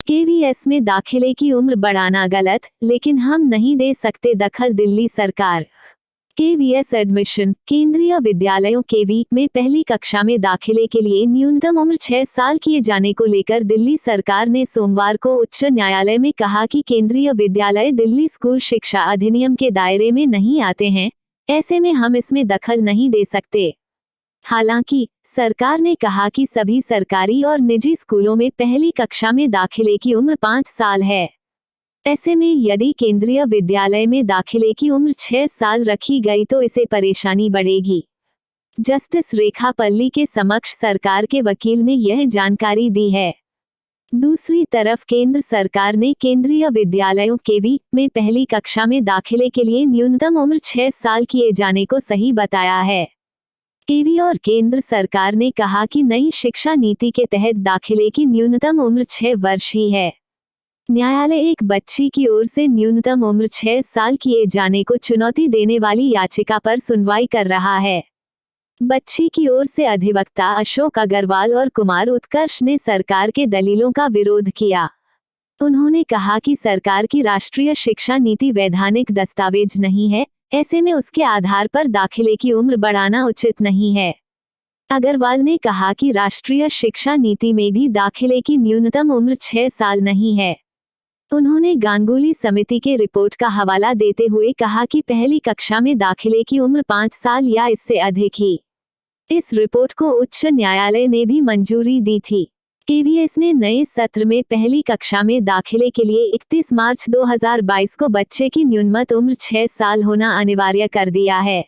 KVS में दाखिले की उम्र बढ़ाना गलत, लेकिन हम नहीं दे सकते दखल, दिल्ली सरकार। KVS admission. केंद्रीय विद्यालयों केवी में पहली कक्षा में दाखिले के लिए न्यूनतम उम्र 6 साल किए जाने को लेकर दिल्ली सरकार ने सोमवार को उच्च न्यायालय में कहा कि केंद्रीय विद्यालय दिल्ली स्कूल शिक्षा अधिनियम के दायरे में नहीं आते हैं, ऐसे में हम इसमें दखल नहीं दे सकते। हालांकि सरकार ने कहा कि सभी सरकारी और निजी स्कूलों में पहली कक्षा में दाखिले की उम्र 5 साल है। ऐसे में यदि केंद्रीय विद्यालय में दाखिले की उम्र 6 साल रखी गई तो इसे परेशानी बढ़ेगी। जस्टिस रेखा पल्ली के समक्ष सरकार के वकील ने यह जानकारी दी है। दूसरी तरफ केंद्र सरकार ने केंद्रीय विद्यालयों केवी में पहली कक्षा में दाखिले के लिए न्यूनतम उम्र 6 साल किए जाने को सही बताया है। केवी और केंद्र सरकार ने कहा कि नई शिक्षा नीति के तहत दाखिले की न्यूनतम उम्र 6 वर्ष ही है। न्यायालय एक बच्ची की ओर से न्यूनतम उम्र 6 साल किए जाने को चुनौती देने वाली याचिका पर सुनवाई कर रहा है। बच्ची की ओर से अधिवक्ता अशोक अग्रवाल और कुमार उत्कर्ष ने सरकार के दलीलों का विरोध किया। उन्होंने कहा कि सरकार की राष्ट्रीय शिक्षा नीति वैधानिक दस्तावेज नहीं है, ऐसे में उसके आधार पर दाखिले की उम्र बढ़ाना उचित नहीं है। अग्रवाल ने कहा कि राष्ट्रीय शिक्षा नीति में भी दाखिले की न्यूनतम उम्र 6 साल नहीं है। उन्होंने गांगुली समिति के रिपोर्ट का हवाला देते हुए कहा कि पहली कक्षा में दाखिले की उम्र 5 साल या इससे अधिक ही। इस रिपोर्ट को उच्च न्यायालय ने भी मंजूरी दी थी। केवीएस ने नए सत्र में पहली कक्षा में दाखिले के लिए 31 मार्च 2022 को बच्चे की न्यूनतम उम्र 6 साल होना अनिवार्य कर दिया है।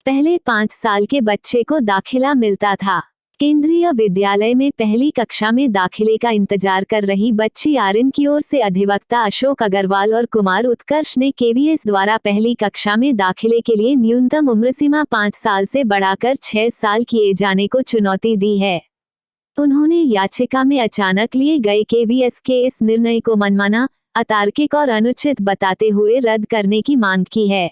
पहले 5 साल के बच्चे को दाखिला मिलता था। केंद्रीय विद्यालय में पहली कक्षा में दाखिले का इंतजार कर रही बच्ची आर्यन की ओर से अधिवक्ता अशोक अग्रवाल और कुमार उत्कर्ष ने केवीएस द्वारा पहली कक्षा में दाखिले के लिए न्यूनतम उम्र सीमा 5 साल से बढ़ाकर 6 साल किए जाने को चुनौती दी है। उन्होंने याचिका में अचानक लिए गए केवीएस के इस निर्णय को मनमाना, अतार्किक और अनुचित बताते हुए रद्द करने की मांग की है।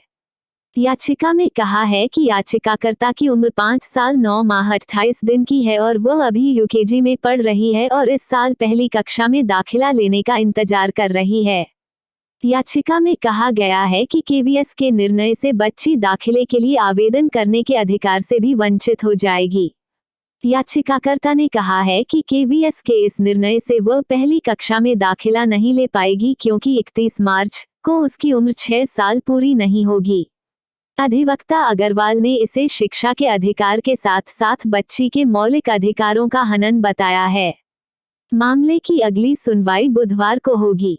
याचिका में कहा है कि याचिकाकर्ता की उम्र 5 साल 9 माह 28 दिन की है और वह अभी यूकेजी में पढ़ रही है और इस साल पहली कक्षा में दाखिला लेने का इंतजार कर रही है। याचिका में कहा गया है कि केवीएस के निर्णय से बच्ची दाखिले के लिए आवेदन करने के अधिकार से भी वंचित हो जाएगी। याचिकाकर्ता ने कहा है कि केवीएस के इस निर्णय से वह पहली कक्षा में दाखिला नहीं ले पाएगी क्योंकि 31 मार्च को उसकी उम्र 6 साल पूरी नहीं होगी। अधिवक्ता अग्रवाल ने इसे शिक्षा के अधिकार के साथ साथ बच्ची के मौलिक अधिकारों का हनन बताया है। मामले की अगली सुनवाई बुधवार को होगी।